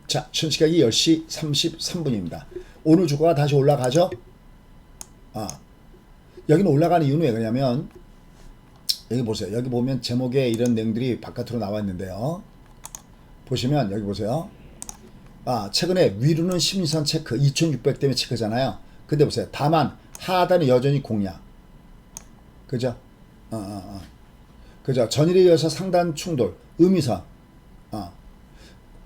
자, 현 시각이 10시 33분입니다. 오늘 주가가 다시 올라가죠? 여기는 올라가는 이유는 왜 그러냐면, 여기 보세요. 여기 보면 제목에 이런 내용들이 바깥으로 나와 있는데요. 보시면 여기 보세요. 최근에 위로는 심리선 체크 2600 때문에 체크잖아요. 근데 보세요. 다만 하단은 여전히 공략. 그죠? 그죠? 전일에 이어서 상단 충돌, 음이선.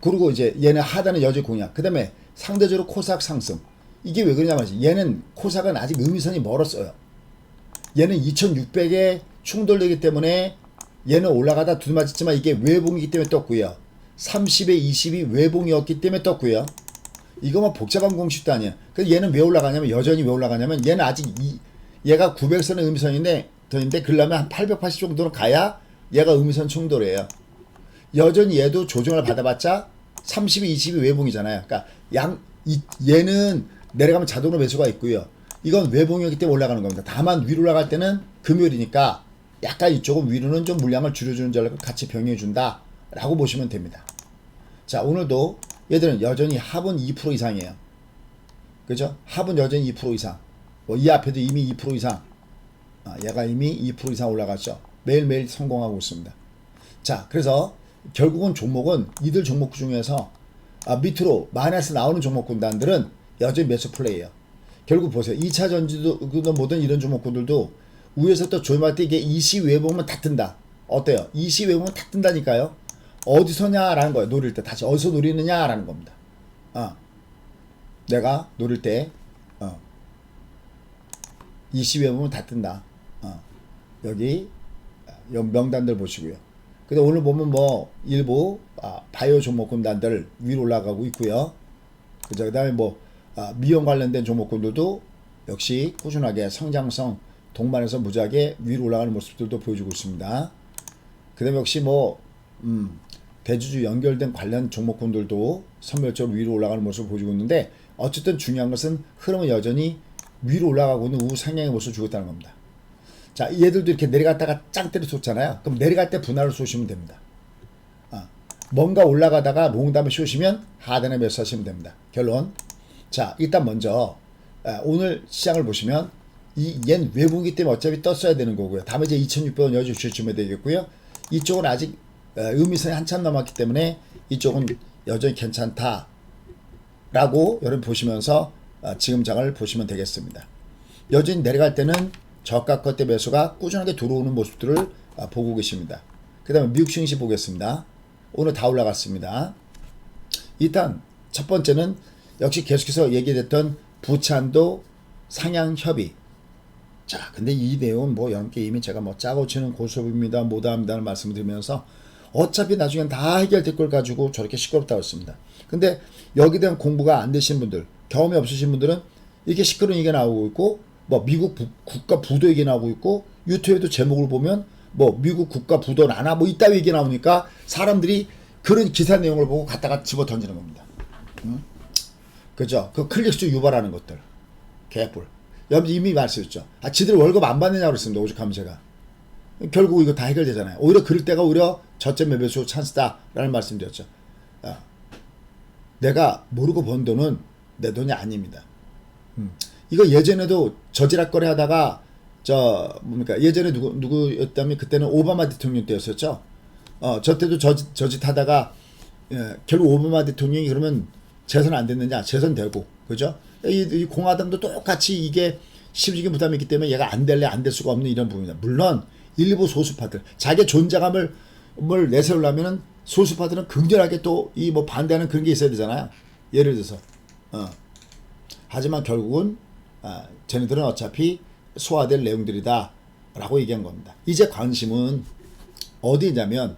그리고 이제 얘는 하단은 여전히 공략. 그 다음에 상대적으로 코스닥 상승. 이게 왜 그러냐면 얘는 코스닥은 아직 음이선이 멀었어요. 얘는 2600에 충돌되기 때문에 얘는 올라가다 두드맞았지만 이게 외봉이기 때문에 떴고요. 30에 20이 외봉이었기 때문에 떴고요. 이거 뭐 복잡한 공식도 아니에요. 그래서 얘는 왜 올라가냐면 여전히 왜 올라가냐면 얘는 아직 얘가 900선의 음선인데 그러려면 한 880 정도는 가야 얘가 음선 충돌이에요. 여전히 얘도 조정을 받아봤자 30에 20이 외봉이잖아요. 그러니까 얘는 내려가면 자동으로 매수가 있고요. 이건 외봉이기 때문에 올라가는 겁니다. 다만 위로 올라갈 때는 금요일이니까 약간 이쪽은 위로는 좀 물량을 줄여주는 전략을 같이 병행해준다 라고 보시면 됩니다. 자, 오늘도 얘들은 여전히 합은 2% 이상이에요. 그죠? 합은 여전히 2% 이상. 이 앞에도 이미 2% 이상. 얘가 이미 2% 이상 올라갔죠. 매일매일 성공하고 있습니다. 자, 그래서 결국은 종목은 이들 종목 중에서 밑으로 마이너스 나오는 종목 군단들은 여전히 매수 플레이예요. 결국 보세요. 2차 전지도 모든 이런 종목군들도 위에서 또 조임할 때 이게 이시 외봉은 다 뜬다. 어때요? 이시 외봉은 다 뜬다니까요. 어디서냐라는 거예요. 노릴 때 다시 어디서 노리느냐라는 겁니다. 내가 노릴 때 이시 외봉은 다 뜬다. 여기 명단들 보시고요. 근데 오늘 보면 뭐 일부 바이오 종목군단들 위로 올라가고 있고요. 그죠? 그다음에 뭐 미용 관련된 종목군들도 역시 꾸준하게 성장성 동반해서 무지하게 위로 올라가는 모습들도 보여주고 있습니다. 그 다음에 역시 뭐 대주주 연결된 관련 종목군들도 선별적으로 위로 올라가는 모습을 보여주고 있는데 어쨌든 중요한 것은 흐름은 여전히 위로 올라가고 있는 우상향의 모습을 주고 있다는 겁니다. 자, 얘들도 이렇게 내려갔다가 짱 때려 쏘잖아요. 그럼 내려갈 때 분할을 쏘시면 됩니다. 뭔가 올라가다가 롱담을 쏘시면 하단에 매수하시면 됩니다. 결론. 자, 일단 먼저 오늘 시장을 보시면 얜 외국이기 때문에 어차피 떴어야 되는 거고요. 다음에 이제 2600원 여주 주시면 되겠고요. 이쪽은 아직 음이선이 한참 남았기 때문에 이쪽은 여전히 괜찮다 라고 여러분 보시면서 지금 장을 보시면 되겠습니다. 여전히 내려갈 때는 저가 컷대 매수가 꾸준하게 들어오는 모습들을 보고 계십니다. 그 다음에 미국 증시 보겠습니다. 오늘 다 올라갔습니다. 일단 첫 번째는 역시 계속해서 얘기됐던 부찬도 상향 협의. 자, 근데 이 내용은 뭐 여러분께 이미 제가 뭐 짜고 치는 고수업입니다, 못합니다는 말씀을 드리면서 어차피 나중엔 다 해결될 걸 가지고 저렇게 시끄럽다고 했습니다. 근데 여기에 대한 공부가 안 되신 분들, 경험이 없으신 분들은 이렇게 시끄러운 얘기가 나오고 있고, 뭐 미국 국가 부도 얘기 나오고 있고, 유튜브에도 제목을 보면 뭐 미국 국가 부도 나나 뭐 이따위 얘기 나오니까 사람들이 그런 기사 내용을 보고 갖다가 집어 던지는 겁니다. 그죠? 그 클릭수 유발하는 것들. 개뿔. 여러분 이미 말씀드렸죠. 지들 월급 안 받느냐고 그랬습니다. 오죽하면 제가. 결국 이거 다 해결되잖아요. 오히려 그럴 때가 오히려 저점 매매수 찬스다라는 말씀 드렸죠. 내가 모르고 번 돈은 내 돈이 아닙니다. 이거 예전에도 저지락거리 하다가 예전에 누구였다면 그때는 오바마 대통령 때였었죠. 저 때도 저짓 하다가 결국 오바마 대통령이 그러면 재선 안 됐느냐? 재선 되고, 그죠? 이 공화당도 똑같이 이게 심리적인 부담이 있기 때문에 얘가 안 될 수가 없는 이런 부분입니다. 물론 일부 소수파들, 자기의 존재감을 내세우려면은 소수파들은 긍정하게 또 이 뭐 반대하는 그런 게 있어야 되잖아요. 예를 들어서, 하지만 결국은 쟤네들은 어차피 소화될 내용들이다라고 얘기한 겁니다. 이제 관심은 어디냐면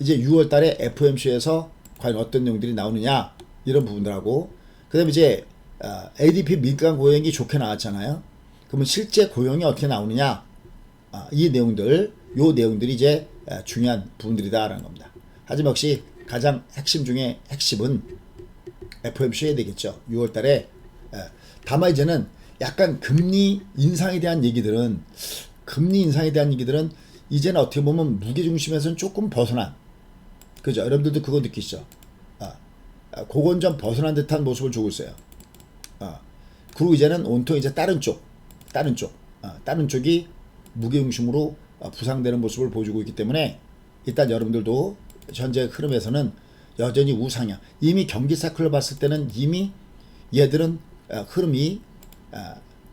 이제 6월달에 FOMC에서 과연 어떤 내용들이 나오느냐 이런 부분들하고, 그 다음에 이제 ADP 민간 고용이 좋게 나왔잖아요. 그러면 실제 고용이 어떻게 나오느냐, 이 내용들, 요 내용들이 이제 중요한 부분들이다라는 겁니다. 하지만 역시 가장 핵심 중에 핵심은 FOMC 해야 되겠죠. 6월달에. 다만 이제는 약간 금리 인상에 대한 얘기들은 이제는 어떻게 보면 무게중심에서는 조금 벗어난, 그죠? 여러분들도 그거 느끼시죠? 그건 좀 벗어난 듯한 모습을 주고 있어요. 그리고 이제는 온통 이제 다른 쪽이 무게중심으로 부상되는 모습을 보여주고 있기 때문에 일단 여러분들도 현재 흐름에서는 여전히 우상향. 이미 경기 사이클을 봤을 때는 이미 얘들은 흐름이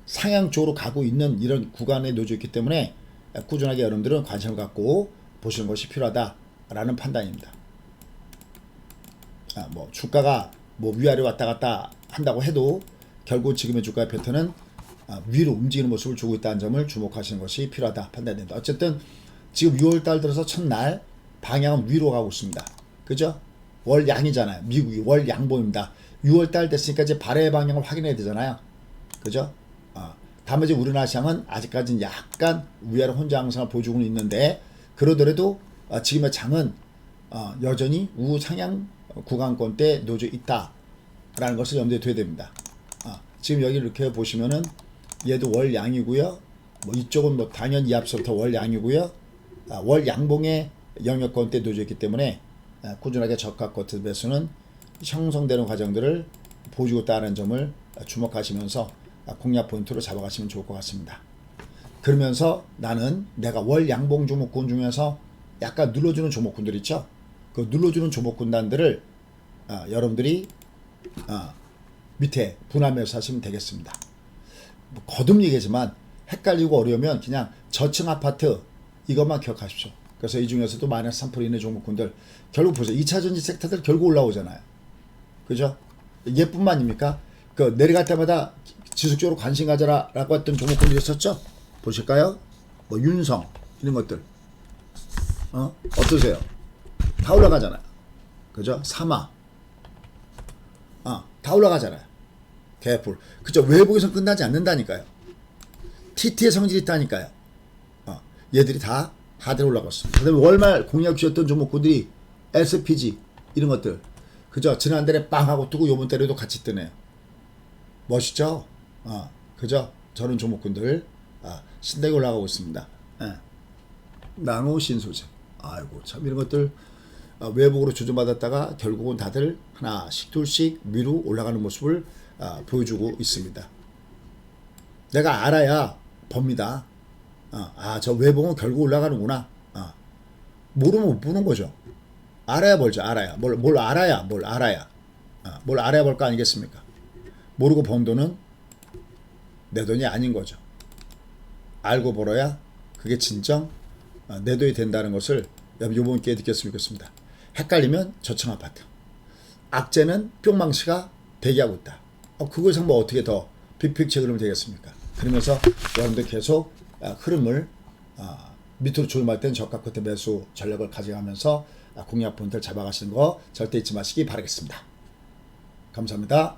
상향 쪽으로 가고 있는 이런 구간에 놓여 있기 때문에 꾸준하게 여러분들은 관심을 갖고 보시는 것이 필요하다라는 판단입니다. 뭐 주가가 뭐 위아래 왔다 갔다 한다고 해도 결국 지금의 주가의 패턴은 위로 움직이는 모습을 주고 있다는 점을 주목하시는 것이 필요하다 판단됩니다. 어쨌든 지금 6월달 들어서 첫날 방향은 위로 가고 있습니다. 그죠? 월 양이잖아요. 미국이 월 양봉입니다. 6월달 됐으니까 이제 발의 방향을 확인해야 되잖아요. 그죠? 다만 이제 우리나라 시장은 아직까지는 약간 위아래 혼자 항상을 보여주고는 있는데 그러더라도 지금의 장은 여전히 우상향 구간권대에 놓여 있다라는 것을 염두에 둬야 됩니다. 지금 여기 이렇게 보시면은 얘도 월 양이고요. 뭐 이쪽은 뭐 당연히 이 앞서부터 월 양이고요. 월 양봉의 영역권대에 놓여 있기 때문에 꾸준하게 저가 커트 매수는 형성되는 과정들을 보여주고 있다는 점을 주목하시면서 공략 포인트로 잡아가시면 좋을 것 같습니다. 그러면서 나는 내가 월 양봉 종목군 중에서 약간 눌러주는 종목군들 있죠. 그 눌러주는 종목군단들을 여러분들이 밑에 분할매수 하시면 되겠습니다. 뭐 거듭 얘기지만 헷갈리고 어려우면 그냥 저층 아파트 이것만 기억하십시오. 그래서 이 중에서도 마이너스 3% 이내 종목군들 결국 보세요. 2차전지 섹터들 결국 올라오잖아요. 그죠? 얘뿐만입니까? 그 내려갈 때마다 지속적으로 관심 가져라 라고 했던 종목군들이 있었죠? 보실까요? 뭐 윤성 이런 것들 어떠세요? 다 올라가잖아요. 그죠? 사마 다 올라가잖아요. 개풀 그죠? 외국에서 끝나지 않는다니까요. TT의 성질이 있다니까요. 얘들이 다 하대로 올라갔어. 그 다음에 월말 공략 주셨던 종목군들이 SPG 이런 것들 그죠? 지난달에 빵 하고 뜨고 요번 달에도 같이 뜨네요. 멋있죠? 그죠? 저런 종목군들 신나게 올라가고 있습니다. 나노 신소재 아이고 참 이런 것들 외국으로 조정받았다가 결국은 다들 하나씩 둘씩 위로 올라가는 모습을 보여주고 있습니다. 내가 알아야 법니다. 저 외봉은 결국 올라가는구나. 모르면 못 보는 거죠. 알아야 벌죠. 알아야. 뭘 알아야. 뭘 알아야 벌 거 아니겠습니까? 모르고 번 돈은 내 돈이 아닌 거죠. 알고 벌어야 그게 진정 내 돈이 된다는 것을 이번 기회에 느꼈으면 좋겠습니다. 헷갈리면 저층 아파트. 악재는 뿅망치가 대기하고 있다. 그것을 뭐 어떻게 더 빅픽처 그러면 되겠습니까? 그러면서 여러분들 계속 흐름을 밑으로 조임할 땐 저가 끝에 매수 전략을 가져가면서 공략 포인트를 잡아가시는 거 절대 잊지 마시기 바라겠습니다. 감사합니다.